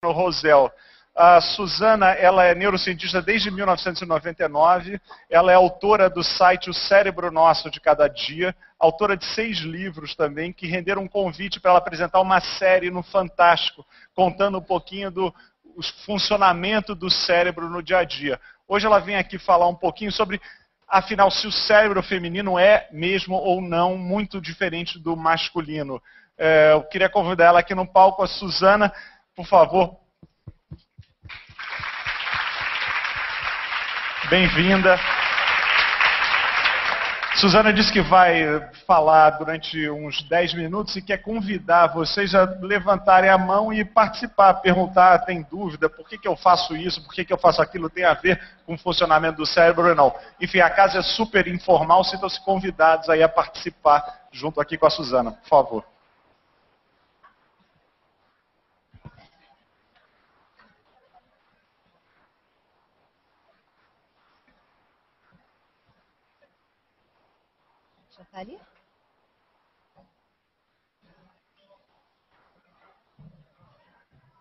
Rosel. A Suzana, ela é neurocientista desde 1999, ela é autora do site O Cérebro Nosso de Cada Dia, autora de 6 livros também, que renderam um convite para ela apresentar uma série no Fantástico, contando um pouquinho do funcionamento do cérebro no dia a dia. Hoje ela vem aqui falar um pouquinho sobre, afinal, se o cérebro feminino é mesmo ou não muito diferente do masculino. Eu queria convidar ela aqui no palco, a Suzana, por favor. Bem-vinda. Suzana disse que vai falar durante uns 10 minutos e quer convidar vocês a levantarem a mão e participar, perguntar, tem dúvida, por que eu faço isso, por que eu faço aquilo, tem a ver com o funcionamento do cérebro ou não. Enfim, a casa é super informal, sintam-se convidados aí a participar junto aqui com a Suzana, por favor. Tá ali?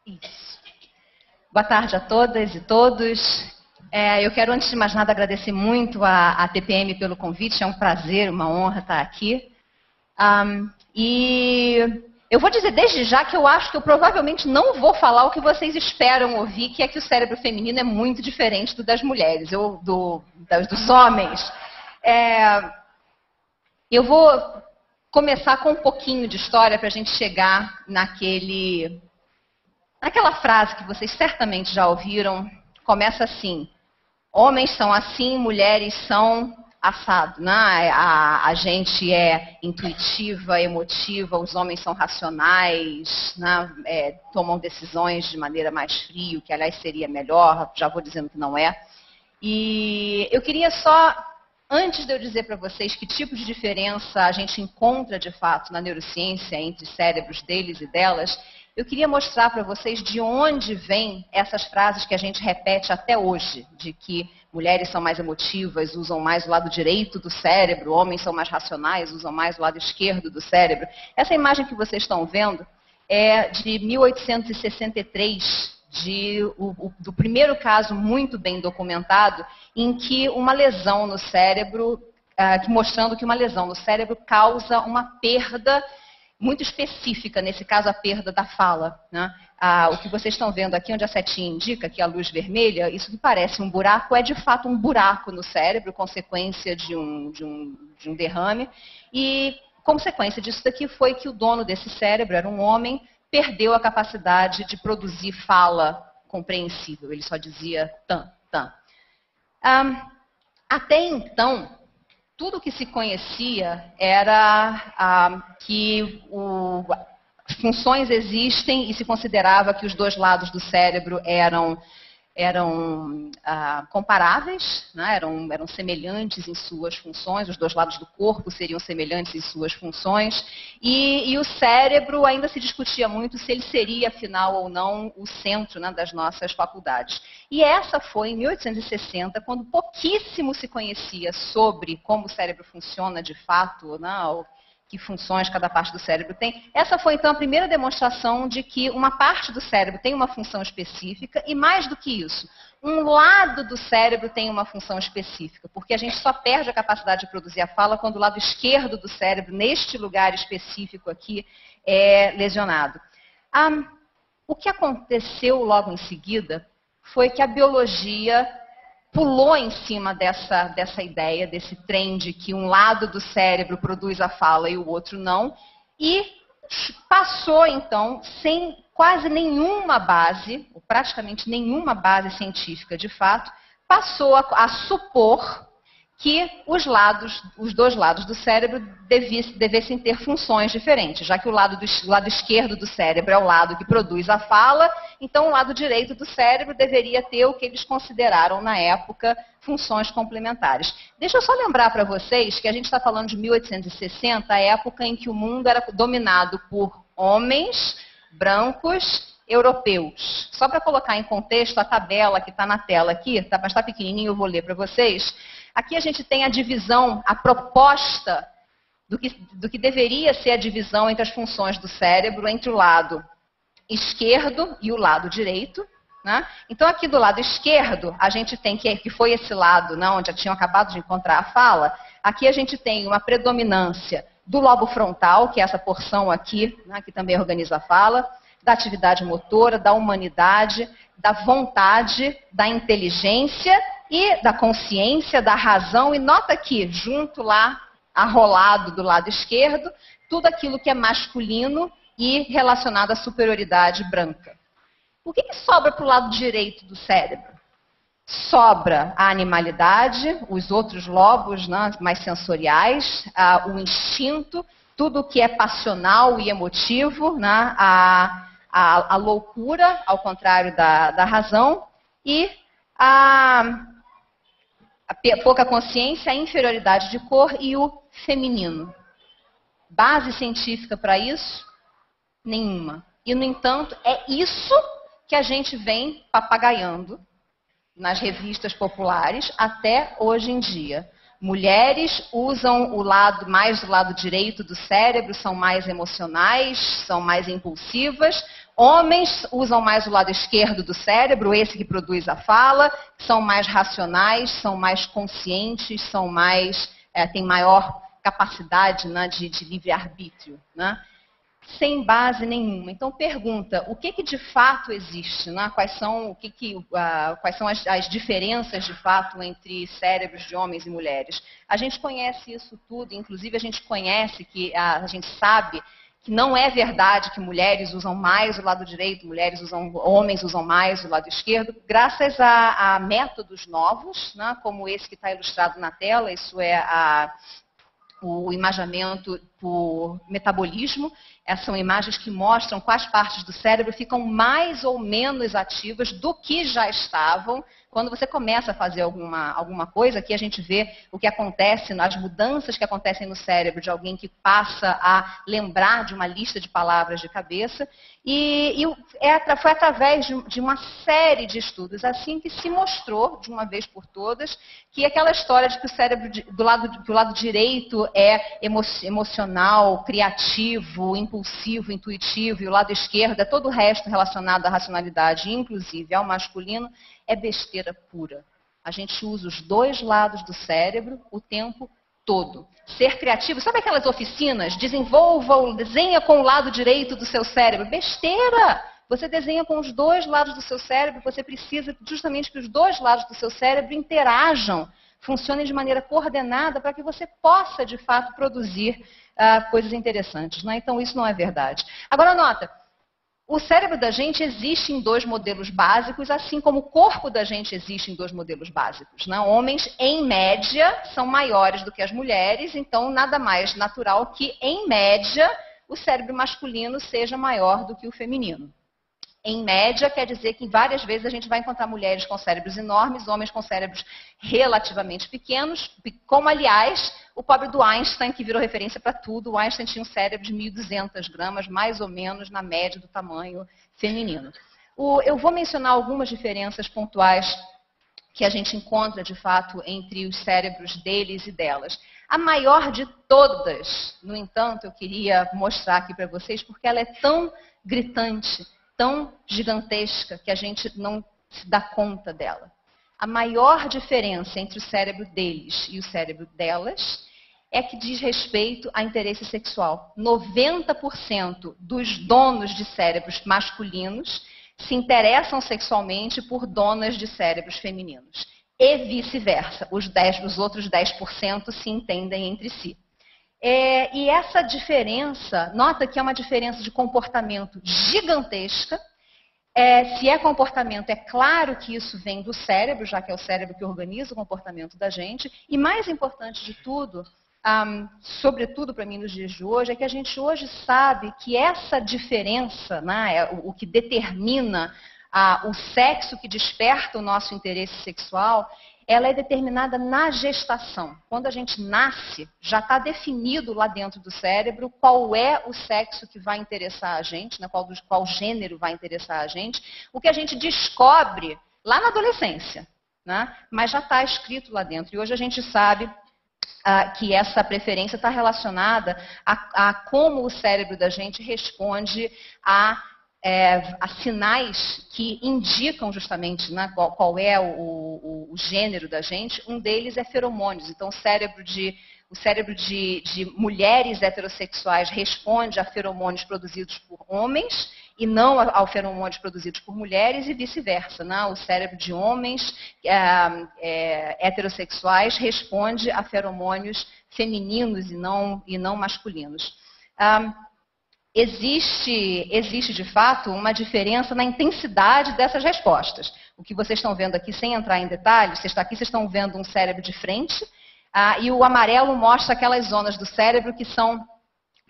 Isso. Boa tarde a todas e todos. Eu quero, antes de mais nada, agradecer muito a TPM pelo convite. É um prazer, uma honra estar aqui. E eu vou dizer desde já que eu acho que eu provavelmente não vou falar o que vocês esperam ouvir, que é que o cérebro feminino é muito diferente do das mulheres, ou dos homens. Eu vou começar com um pouquinho de história para a gente chegar naquela frase que vocês certamente já ouviram. Começa assim: homens são assim, mulheres são assado. Né? A gente é intuitiva, emotiva, os homens são racionais, né? Tomam decisões de maneira mais fria, que aliás seria melhor, já vou dizendo que não é. E eu queria só, antes de eu dizer para vocês que tipo de diferença a gente encontra de fato na neurociência entre cérebros deles e delas, eu queria mostrar para vocês de onde vêm essas frases que a gente repete até hoje, de que mulheres são mais emotivas, usam mais o lado direito do cérebro, homens são mais racionais, usam mais o lado esquerdo do cérebro. Essa imagem que vocês estão vendo é de 1863, do primeiro caso muito bem documentado, em que uma lesão no cérebro, mostrando que uma lesão no cérebro causa uma perda muito específica, nesse caso a perda da fala. Né? O que vocês estão vendo aqui, onde a setinha indica, que é a luz vermelha, isso que parece um buraco, é de fato um buraco no cérebro, consequência de um derrame. E consequência disso daqui foi que o dono desse cérebro era um homem, perdeu a capacidade de produzir fala compreensível. Ele só dizia tan, tan. Até então, tudo que se conhecia era que funções existem e se considerava que os dois lados do cérebro eram comparáveis, né? eram semelhantes em suas funções, os dois lados do corpo seriam semelhantes em suas funções, e o cérebro ainda se discutia muito se ele seria, afinal ou não, o centro, né, das nossas faculdades. E essa foi em 1860, quando pouquíssimo se conhecia sobre como o cérebro funciona de fato, né, que funções cada parte do cérebro tem. Essa foi, então, a primeira demonstração de que uma parte do cérebro tem uma função específica e, mais do que isso, um lado do cérebro tem uma função específica, porque a gente só perde a capacidade de produzir a fala quando o lado esquerdo do cérebro, neste lugar específico aqui, é lesionado. O que aconteceu logo em seguida foi que a biologia pulou em cima dessa ideia, desse trem de que um lado do cérebro produz a fala e o outro não, e passou, então, sem quase nenhuma base, ou praticamente nenhuma base científica de fato, passou a supor que os dois lados do cérebro devessem ter funções diferentes, já que o lado esquerdo do cérebro é o lado que produz a fala, então o lado direito do cérebro deveria ter o que eles consideraram na época funções complementares. Deixa eu só lembrar para vocês que a gente está falando de 1860, a época em que o mundo era dominado por homens brancos europeus. Só para colocar em contexto, a tabela que está na tela aqui, mas está pequenininho, eu vou ler para vocês. Aqui a gente tem a divisão, a proposta do que deveria ser a divisão entre as funções do cérebro, entre o lado esquerdo e o lado direito. Né? Então, aqui do lado esquerdo, a gente tem que foi esse lado, né, onde já tinham acabado de encontrar a fala. Aqui a gente tem uma predominância do lobo frontal, que é essa porção aqui, né, que também organiza a fala, da atividade motora, da humanidade, da vontade, da inteligência e da consciência, da razão. E nota aqui, junto lá, arrolado do lado esquerdo, tudo aquilo que é masculino e relacionado à superioridade branca. O que sobra para o lado direito do cérebro? Sobra a animalidade, os outros lobos, né, mais sensoriais, o instinto, tudo que é passional e emotivo, né, a loucura, ao contrário da razão, e a pouca consciência, a inferioridade de cor e o feminino. Base científica para isso? Nenhuma. E, no entanto, é isso que a gente vem papagaiando nas revistas populares até hoje em dia. Mulheres usam o lado direito do cérebro, são mais emocionais, são mais impulsivas. Homens usam mais o lado esquerdo do cérebro, esse que produz a fala, são mais racionais, são mais conscientes, são mais, têm maior capacidade, né, de livre-arbítrio, né? Sem base nenhuma. Então, pergunta, o que de fato existe? Né? Quais são as diferenças de fato entre cérebros de homens e mulheres? A gente conhece isso tudo, inclusive a gente sabe que não é verdade que mulheres usam mais o lado direito, homens usam mais o lado esquerdo, graças a métodos novos, né? Como esse que está ilustrado na tela, isso é o imaginamento por metabolismo. Essas são imagens que mostram quais partes do cérebro ficam mais ou menos ativas do que já estavam. Quando você começa a fazer alguma coisa, aqui a gente vê o que acontece, as mudanças que acontecem no cérebro de alguém que passa a lembrar de uma lista de palavras de cabeça. Foi através de uma série de estudos assim que se mostrou, de uma vez por todas, que aquela história de que o cérebro que o lado direito é emocional, criativo, impulsivo, intuitivo, e o lado esquerdo é todo o resto relacionado à racionalidade, inclusive ao masculino, é besteira pura. A gente usa os dois lados do cérebro o tempo todo. Ser criativo, sabe aquelas oficinas? Desenha com o lado direito do seu cérebro. Besteira! Você desenha com os dois lados do seu cérebro, você precisa justamente que os dois lados do seu cérebro interajam, funcionem de maneira coordenada para que você possa, de fato, produzir coisas interessantes. Né? Então, isso não é verdade. Agora, nota, o cérebro da gente existe em dois modelos básicos, assim como o corpo da gente existe em dois modelos básicos. Né? Homens, em média, são maiores do que as mulheres, então nada mais natural que, em média, o cérebro masculino seja maior do que o feminino. Em média, quer dizer que várias vezes a gente vai encontrar mulheres com cérebros enormes, homens com cérebros relativamente pequenos, como, aliás, o pobre do Einstein, que virou referência para tudo. O Einstein tinha um cérebro de 1.200 gramas, mais ou menos na média do tamanho feminino. Eu vou mencionar algumas diferenças pontuais que a gente encontra, de fato, entre os cérebros deles e delas. A maior de todas, no entanto, eu queria mostrar aqui para vocês, porque ela é tão gritante, tão gigantesca, que a gente não se dá conta dela. A maior diferença entre o cérebro deles e o cérebro delas é que diz respeito a interesse sexual. 90% dos donos de cérebros masculinos se interessam sexualmente por donas de cérebros femininos. E vice-versa. Os outros 10% se entendem entre si. E essa diferença, nota que é uma diferença de comportamento gigantesca. Se é comportamento, é claro que isso vem do cérebro, já que é o cérebro que organiza o comportamento da gente. E mais importante de tudo, sobretudo para mim nos dias de hoje, é que a gente hoje sabe que essa diferença, né, o que determina o sexo que desperta o nosso interesse sexual, ela é determinada na gestação. Quando a gente nasce, já está definido lá dentro do cérebro qual é o sexo que vai interessar a gente, né, qual gênero vai interessar a gente. O que a gente descobre lá na adolescência, né, mas já está escrito lá dentro. E hoje a gente sabe que essa preferência está relacionada a como o cérebro da gente responde a há sinais que indicam justamente, né, qual é o gênero da gente. Um deles é feromônios. Então, o cérebro de mulheres heterossexuais responde a feromônios produzidos por homens e não a feromônios produzidos por mulheres, e vice-versa, né? O cérebro de homens heterossexuais responde a feromônios femininos e não masculinos. Existe, de fato, uma diferença na intensidade dessas respostas. O que vocês estão vendo aqui, sem entrar em detalhes, vocês estão vendo um cérebro de frente, e o amarelo mostra aquelas zonas do cérebro que são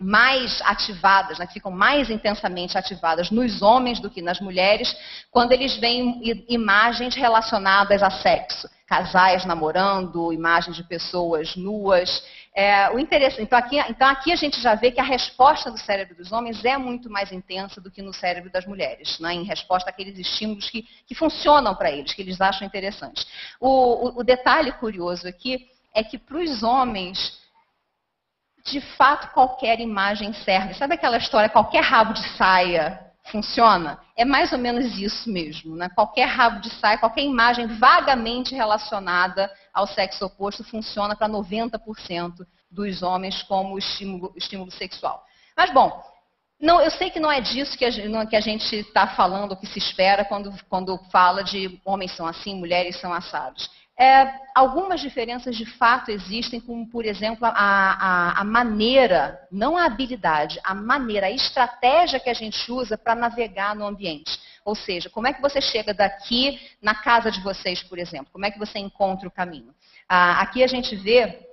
mais ativadas, né, que ficam mais intensamente ativadas nos homens do que nas mulheres, quando eles veem imagens relacionadas a sexo. Casais namorando, imagens de pessoas nuas. O interesse, então aqui a gente já vê que a resposta do cérebro dos homens é muito mais intensa do que no cérebro das mulheres, né, em resposta àqueles estímulos que funcionam para eles, que eles acham interessantes. O detalhe curioso aqui é que para os homens, de fato, qualquer imagem serve. Sabe aquela história, qualquer rabo de saia funciona? É mais ou menos isso mesmo, né? Qualquer rabo de saia, qualquer imagem vagamente relacionada ao sexo oposto funciona para 90% dos homens como estímulo sexual. Mas, bom, não, eu sei que não é disso que a gente está falando, o que se espera quando fala de homens são assim, mulheres são assados. Algumas diferenças de fato existem, como, por exemplo, a maneira, não a habilidade, a maneira, a estratégia que a gente usa para navegar no ambiente. Ou seja, como é que você chega daqui na casa de vocês, por exemplo? Como é que você encontra o caminho? Aqui a gente vê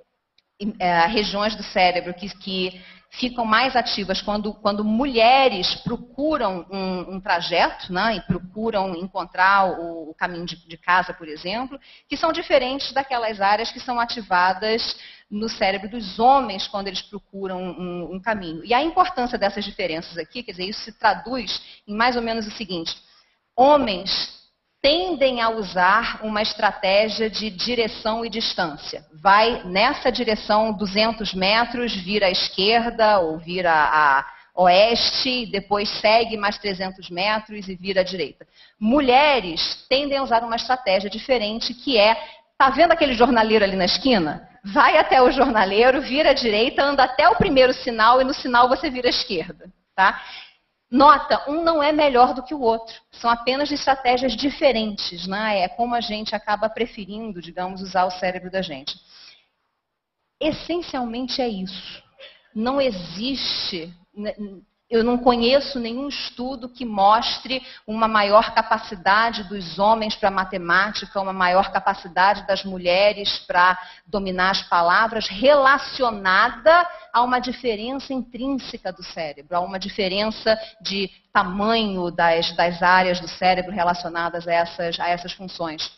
regiões do cérebro que ficam mais ativas quando mulheres procuram um trajeto, né, e procuram encontrar o caminho de casa, por exemplo, que são diferentes daquelas áreas que são ativadas no cérebro dos homens quando eles procuram um caminho. E a importância dessas diferenças aqui, quer dizer, isso se traduz em mais ou menos o seguinte: homens tendem a usar uma estratégia de direção e distância. Vai nessa direção 200 metros, vira à esquerda ou vira a oeste, depois segue mais 300 metros e vira à direita. Mulheres tendem a usar uma estratégia diferente, que tá vendo aquele jornaleiro ali na esquina? Vai até o jornaleiro, vira à direita, anda até o primeiro sinal e no sinal você vira à esquerda, tá? Nota, um não é melhor do que o outro. São apenas estratégias diferentes, né? É como a gente acaba preferindo, digamos, usar o cérebro da gente. Essencialmente é isso. Não existe, eu não conheço nenhum estudo que mostre uma maior capacidade dos homens para matemática, uma maior capacidade das mulheres para dominar as palavras, relacionada a uma diferença intrínseca do cérebro, a uma diferença de tamanho das áreas do cérebro relacionadas a essas funções.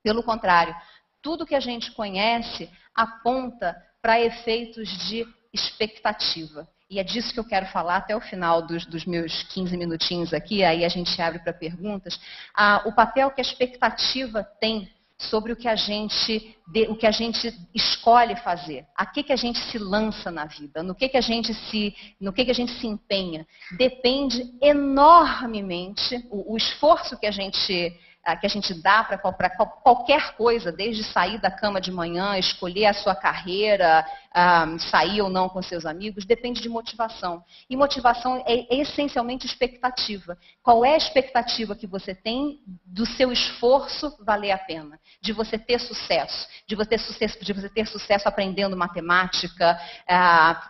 Pelo contrário, tudo que a gente conhece aponta para efeitos de expectativa. E é disso que eu quero falar até o final dos meus 15 minutinhos aqui, aí a gente abre para perguntas. O papel que a expectativa tem sobre o que a gente escolhe fazer, a que a gente se lança na vida, no que a gente se empenha, depende enormemente, o esforço que a gente dá para qualquer coisa, desde sair da cama de manhã, escolher a sua carreira, sair ou não com seus amigos, depende de motivação. E motivação é essencialmente expectativa. Qual é a expectativa que você tem do seu esforço valer a pena? De você ter sucesso, de você ter sucesso aprendendo matemática,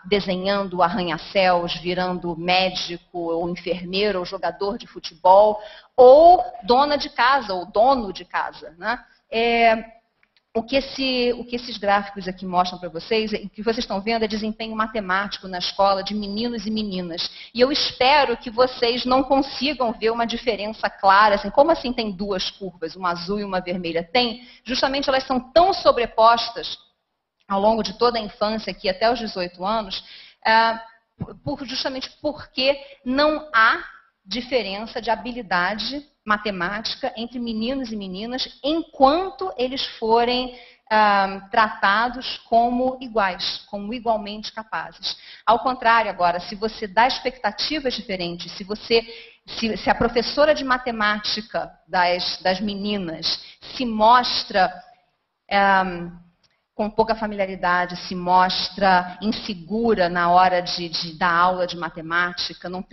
desenhando arranha-céus, virando médico ou enfermeiro ou jogador de futebol, ou dona de casa, ou dono de casa, né? O que esses gráficos aqui mostram para vocês, o que vocês estão vendo é desempenho matemático na escola de meninos e meninas. E eu espero que vocês não consigam ver uma diferença clara, assim, como assim tem duas curvas, uma azul e uma vermelha? Tem, justamente elas são tão sobrepostas ao longo de toda a infância, aqui até os 18 anos, justamente porque não há diferença de habilidade matemática entre meninos e meninas enquanto eles forem tratados como iguais, como igualmente capazes. Ao contrário, agora, se você dá expectativas diferentes, se você se a professora de matemática das meninas se mostra com pouca familiaridade, se mostra insegura na hora de dar aula de matemática, não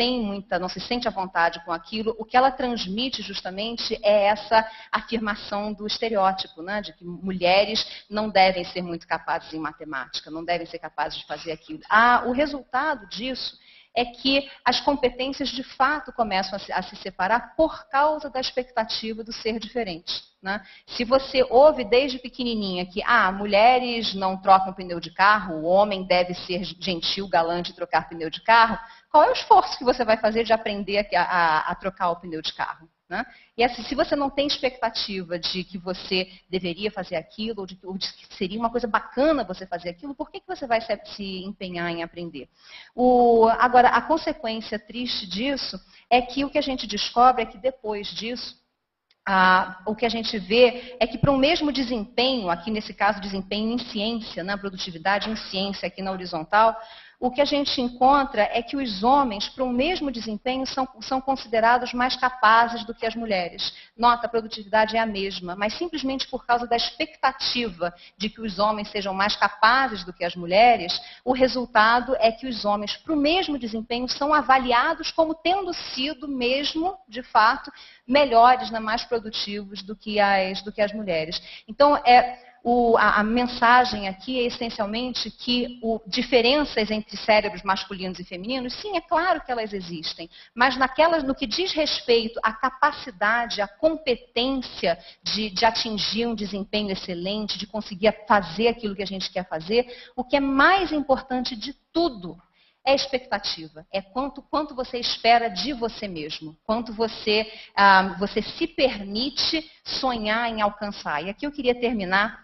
se sente à vontade com aquilo, o que ela transmite justamente é essa afirmação do estereótipo, né, de que mulheres não devem ser muito capazes em matemática, não devem ser capazes de fazer aquilo. O resultado disso é que as competências de fato começam a se separar por causa da expectativa do ser diferente. Né? Se você ouve desde pequenininha que mulheres não trocam pneu de carro, o homem deve ser gentil, galante e trocar pneu de carro, qual é o esforço que você vai fazer de aprender a trocar o pneu de carro? Né? E assim, se você não tem expectativa de que você deveria fazer aquilo, ou de que seria uma coisa bacana você fazer aquilo, por que você vai se empenhar em aprender? Agora, a consequência triste disso é que o que a gente descobre é que depois disso, o que a gente vê é que para o mesmo desempenho, aqui nesse caso desempenho em ciência, né, produtividade em ciência aqui na horizontal, o que a gente encontra é que os homens, para o mesmo desempenho, são considerados mais capazes do que as mulheres. Nota, a produtividade é a mesma, mas simplesmente por causa da expectativa de que os homens sejam mais capazes do que as mulheres, o resultado é que os homens, para o mesmo desempenho, são avaliados como tendo sido mesmo, de fato, melhores, mais produtivos do que as mulheres. Então, a mensagem aqui é essencialmente que diferenças entre cérebros masculinos e femininos, sim, é claro que elas existem, mas no que diz respeito à capacidade, à competência de atingir um desempenho excelente, de conseguir fazer aquilo que a gente quer fazer, o que é mais importante de tudo é a expectativa, é quanto você espera de você mesmo, quanto você se permite sonhar em alcançar. E aqui eu queria terminar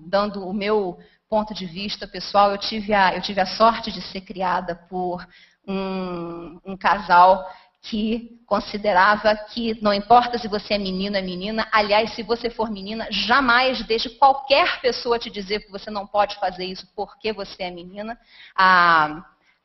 dando o meu ponto de vista pessoal. Eu tive a sorte de ser criada por um casal que considerava que não importa se você é menino ou menina, aliás, se você for menina, jamais deixe qualquer pessoa te dizer que você não pode fazer isso porque você é menina.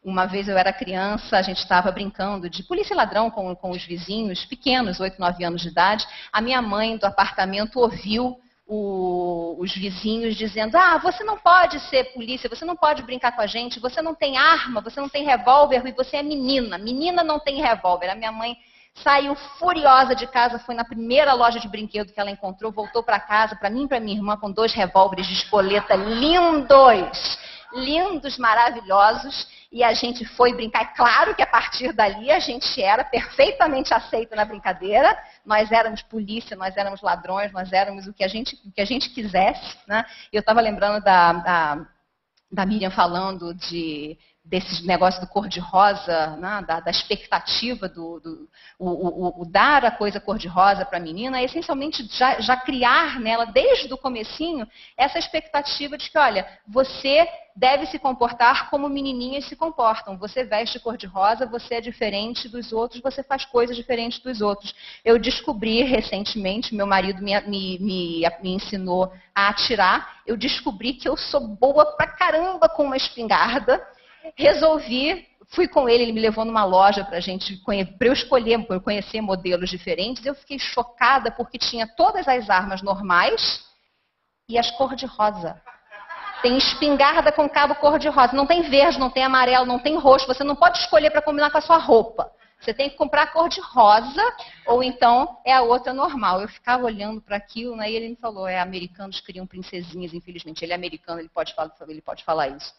Uma vez eu era criança, a gente estava brincando de polícia e ladrão com os vizinhos, pequenos, 8, 9 anos de idade. A minha mãe do apartamento ouviu os vizinhos dizendo: você não pode ser polícia, você não pode brincar com a gente, você não tem arma, você não tem revólver e você é menina. Menina não tem revólver. A minha mãe saiu furiosa de casa, foi na primeira loja de brinquedo que ela encontrou, voltou para casa, para mim e para minha irmã, com 2 revólveres de espoleta lindos, maravilhosos, e a gente foi brincar. É claro que a partir dali a gente era perfeitamente aceita na brincadeira, nós éramos polícia, nós éramos ladrões, nós éramos o que a gente quisesse. Né? Eu estava lembrando da Miriam falando desse negócio do cor-de-rosa, né? da expectativa o dar a coisa cor-de-rosa para a menina, é essencialmente já criar nela, desde o comecinho, essa expectativa de que, olha, você deve se comportar como menininhas se comportam. Você veste cor-de-rosa, você é diferente dos outros, você faz coisas diferentes dos outros. Eu descobri recentemente, meu marido me ensinou a atirar, eu descobri que eu sou boa pra caramba com uma espingarda. Fui com ele me levou numa loja para eu escolher, para eu conhecer modelos diferentes. Eu fiquei chocada porque tinha todas as armas normais e as cor-de-rosa. Tem espingarda com cabo cor-de-rosa. Não tem verde, não tem amarelo, não tem roxo. Você não pode escolher para combinar com a sua roupa. Você tem que comprar a cor-de-rosa ou então é a outra normal. Eu ficava olhando para aquilo, né, e ele me falou: americanos criam princesinhas, infelizmente. Ele é americano, ele pode falar isso.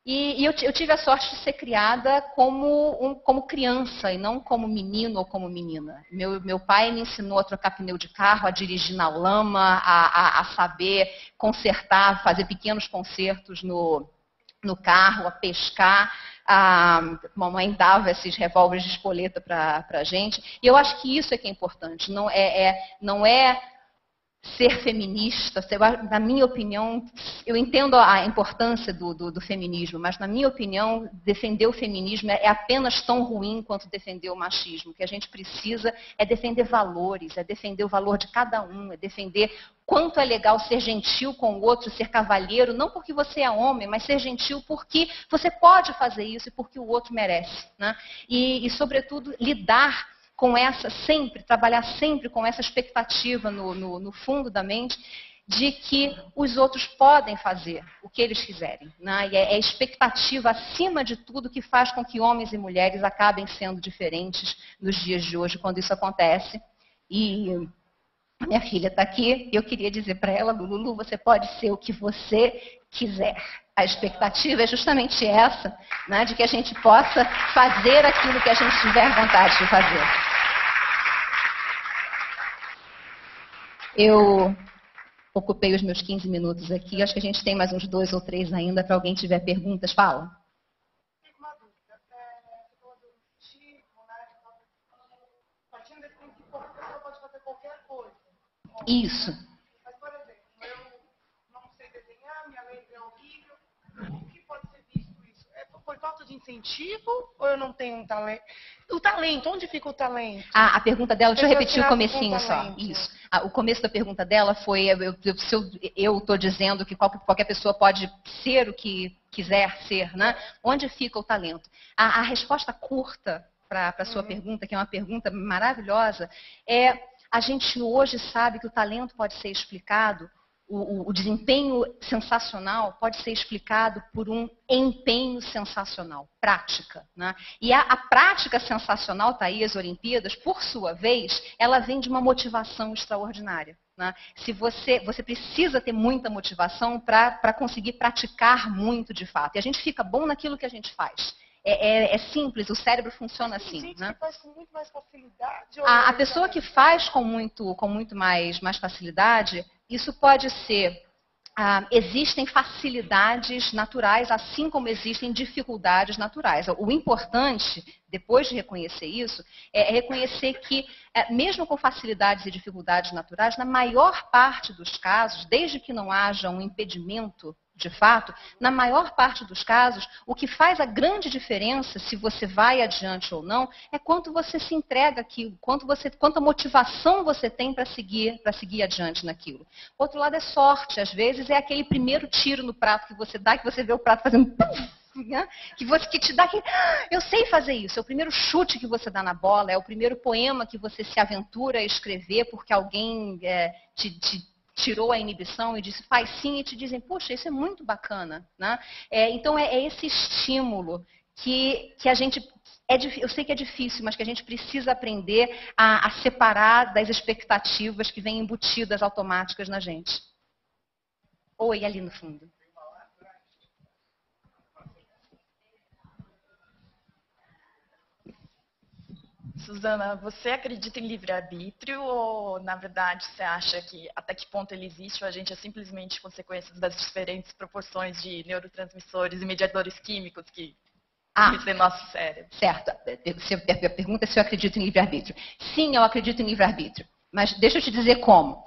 E eu tive a sorte de ser criada como criança e não como menino ou como menina. Meu pai me ensinou a trocar pneu de carro, a dirigir na lama, a saber consertar, fazer pequenos consertos no carro, a pescar. A mamãe dava esses revólveres de espoleta para a gente. E eu acho que isso é que é importante. Não é ser feminista, na minha opinião, eu entendo a importância do feminismo, mas na minha opinião, defender o feminismo é apenas tão ruim quanto defender o machismo. O que a gente precisa é defender valores, é defender o valor de cada um, é defender quanto é legal ser gentil com o outro, ser cavalheiro, não porque você é homem, mas ser gentil porque você pode fazer isso e porque o outro merece, né? E sobretudo, lidar com essa, trabalhar sempre com essa expectativa no fundo da mente de que os outros podem fazer o que eles quiserem, né? E é a expectativa, acima de tudo, que faz com que homens e mulheres acabem sendo diferentes nos dias de hoje, quando isso acontece. E a minha filha está aqui, e eu queria dizer para ela, Lulu, você pode ser o que você quiser. A expectativa é justamente essa, né, de que a gente possa fazer aquilo que a gente tiver vontade de fazer. Eu ocupei os meus 15 minutos aqui, acho que a gente tem mais uns 2 ou 3 ainda, para alguém tiver perguntas, fala. Tenho uma dúvida. Você falou do tipo, né? Partindo desse princípio, a pessoa pode fazer qualquer coisa. Isso. Mas, por exemplo, eu não sei desenhar, minha letra é horrível. O que pode ser visto isso? É por falta de incentivo ou eu não tenho um talento? O talento, onde fica o talento? A pergunta dela, deixa eu repetir o nasce com comecinho só. talento. Isso. O começo da pergunta dela foi, eu estou dizendo que qualquer pessoa pode ser o que quiser ser, né? Onde fica o talento? A resposta curta para a sua pergunta, que é uma pergunta maravilhosa, é: a gente hoje sabe que o talento pode ser explicado, o desempenho sensacional pode ser explicado por um empenho sensacional, prática, né? E a prática sensacional, está aí as Olimpíadas, por sua vez, ela vem de uma motivação extraordinária, né? Se você precisa ter muita motivação para conseguir praticar muito de fato. E a gente fica bom naquilo que a gente faz. É simples, o cérebro funciona assim. Tem gente, né? que faz com muito mais facilidade. A pessoa que faz com muito mais facilidade, isso pode ser... existem facilidades naturais, assim como existem dificuldades naturais. O importante, depois de reconhecer isso, é reconhecer que, mesmo com facilidades e dificuldades naturais, na maior parte dos casos, desde que não haja um impedimento de fato, na maior parte dos casos, o que faz a grande diferença, se você vai adiante ou não, é quanto você se entrega aquilo, quanta motivação você tem para seguir adiante naquilo. Outro lado é sorte, às vezes é aquele primeiro tiro no prato que você dá, que você vê o prato fazendo pum, né? que te dá aquele, eu sei fazer isso, é o primeiro chute que você dá na bola, é o primeiro poema que você se aventura a escrever porque alguém te tirou a inibição e disse, faz sim, e te dizem, poxa, isso é muito bacana, né? Então é esse estímulo que a gente, eu sei que é difícil, mas que a gente precisa aprender a separar das expectativas que vêm embutidas automáticas na gente. Oi, ali no fundo. Suzana, você acredita em livre-arbítrio ou, na verdade, você acha que até que ponto ele existe ou a gente é simplesmente consequência das diferentes proporções de neurotransmissores e mediadores químicos que existem no nosso cérebro? Certo. A pergunta é se eu acredito em livre-arbítrio. Sim, eu acredito em livre-arbítrio. Mas deixa eu te dizer como.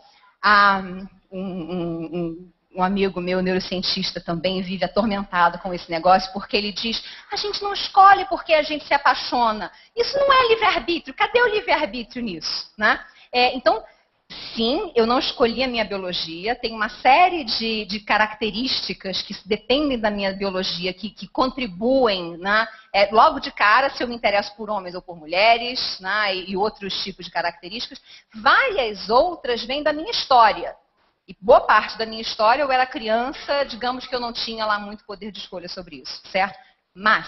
Um amigo meu, neurocientista, também vive atormentado com esse negócio, porque ele diz, a gente não escolhe porque a gente se apaixona. Isso não é livre-arbítrio. Cadê o livre-arbítrio nisso? Né? Então, sim, eu não escolhi a minha biologia. Tem uma série de características que dependem da minha biologia, que contribuem, né? Logo de cara, se eu me interesso por homens ou por mulheres, né? E outros tipos de características. Várias outras vêm da minha história. E boa parte da minha história, eu era criança, digamos que eu não tinha lá muito poder de escolha sobre isso, certo? Mas,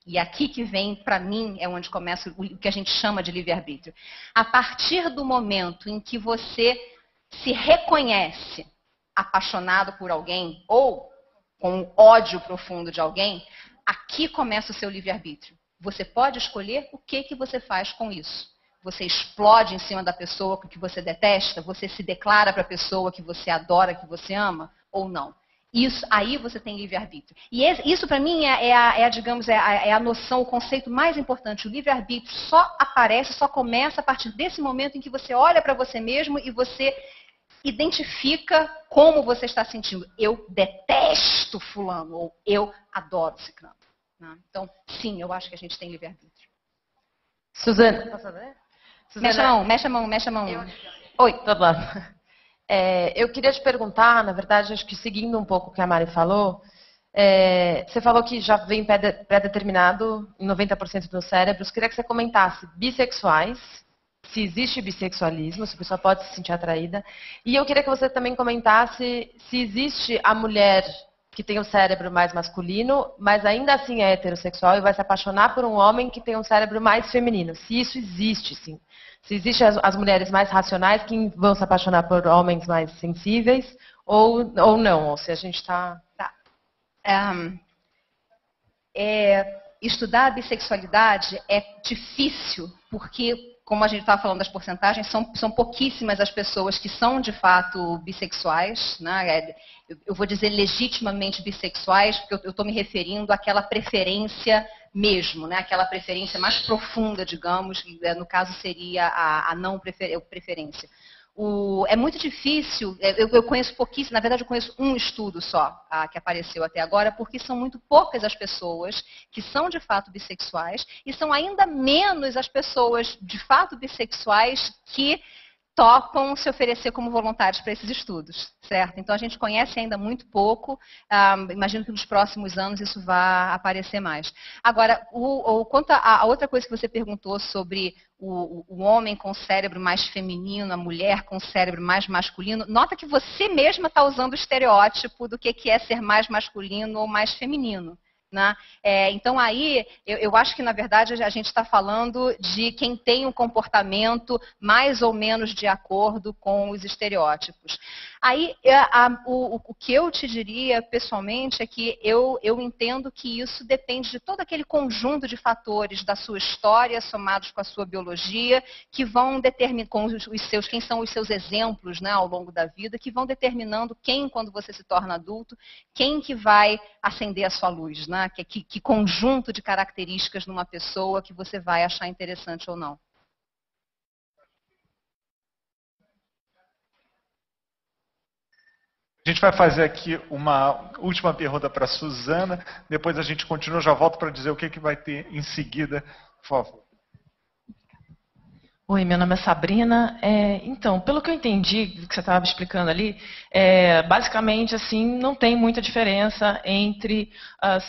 e aqui que vem, para mim, é onde começa o que a gente chama de livre-arbítrio. A partir do momento em que você se reconhece apaixonado por alguém, ou com ódio profundo de alguém, aqui começa o seu livre-arbítrio. Você pode escolher o que você faz com isso. Você explode em cima da pessoa que você detesta? Você se declara para a pessoa que você adora, que você ama? Ou não? Isso, aí você tem livre-arbítrio. E isso, para mim, digamos, a noção, o conceito mais importante. O livre-arbítrio só aparece, só começa a partir desse momento em que você olha para você mesmo e você identifica como você está sentindo. Eu detesto fulano, ou eu adoro ciclano. Né? Então, sim, eu acho que a gente tem livre-arbítrio. Suzana. Mexe a mão. Oi. Tá bom. Eu queria te perguntar, na verdade, acho que seguindo um pouco o que a Mari falou, você falou que já vem pré-determinado em 90% dos cérebros. Queria que você comentasse bissexuais, se existe bissexualismo, se a pessoa pode se sentir atraída. E eu queria que você também comentasse se existe a mulher que tem o cérebro mais masculino, mas ainda assim é heterossexual e vai se apaixonar por um homem que tem um cérebro mais feminino. Se isso existe, sim. Se existem as mulheres mais racionais que vão se apaixonar por homens mais sensíveis ou não, ou se a gente está... Estudar a bissexualidade é difícil, porque, como a gente estava falando das porcentagens, são pouquíssimas as pessoas que são de fato bissexuais, né? Eu vou dizer legitimamente bissexuais, porque eu estou me referindo àquela preferência mesmo, né? Aquela preferência mais profunda, digamos, que no caso seria a não preferência. É muito difícil, eu conheço pouquíssimo, na verdade eu conheço um estudo só que apareceu até agora, porque são muito poucas as pessoas que são de fato bissexuais e são ainda menos as pessoas de fato bissexuais que topam se oferecer como voluntários para esses estudos, certo? Então a gente conhece ainda muito pouco, imagino que nos próximos anos isso vá aparecer mais. Agora, quanto a outra coisa que você perguntou sobre o homem com o cérebro mais feminino, a mulher com o cérebro mais masculino, nota que você mesma está usando o estereótipo do que é ser mais masculino ou mais feminino. Né? Então aí, eu acho que na verdade a gente está falando de quem tem um comportamento mais ou menos de acordo com os estereótipos. Aí, o que eu te diria pessoalmente é que eu entendo que isso depende de todo aquele conjunto de fatores da sua história, somados com a sua biologia, que vão determinar, quem são os seus exemplos, né, ao longo da vida, que vão determinando quem, quando você se torna adulto, quem que vai acender a sua luz, né? Que conjunto de características numa pessoa que você vai achar interessante ou não. A gente vai fazer aqui uma última pergunta para a Suzana, depois a gente continua, já volto para dizer o que vai ter em seguida, por favor. Oi, meu nome é Sabrina. Então, pelo que eu entendi do que você estava explicando ali, basicamente assim não tem muita diferença entre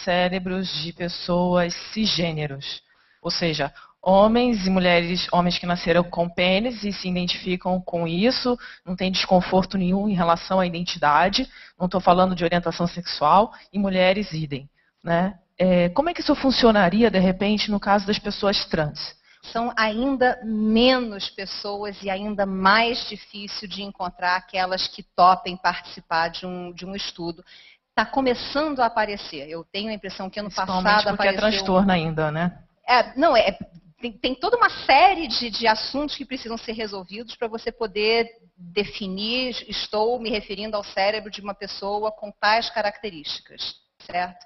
cérebros de pessoas cisgêneros. Ou seja, homens e mulheres, homens que nasceram com pênis e se identificam com isso, não tem desconforto nenhum em relação à identidade, não estou falando de orientação sexual, e mulheres idem. Né? Como é que isso funcionaria, de repente, no caso das pessoas trans? São ainda menos pessoas e ainda mais difícil de encontrar aquelas que topem participar de um estudo. Está começando a aparecer. Eu tenho a impressão que ano passado apareceu... porque é transtorno ainda, né? Tem toda uma série de assuntos que precisam ser resolvidos para você poder definir, estou me referindo ao cérebro de uma pessoa com tais características, certo?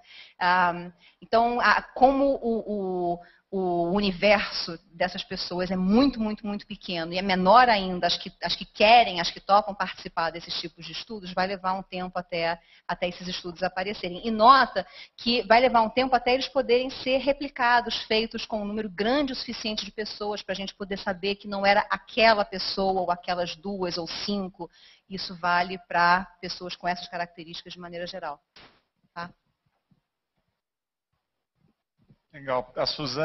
Então, como o universo dessas pessoas é muito, muito, muito pequeno e é menor ainda as que querem, as que topam participar desses tipos de estudos, vai levar um tempo até esses estudos aparecerem. E nota que vai levar um tempo até eles poderem ser replicados, feitos com um número grande o suficiente de pessoas para a gente poder saber que não era aquela pessoa ou aquelas 2 ou 5. Isso vale para pessoas com essas características de maneira geral. Tá? Legal. A Suzana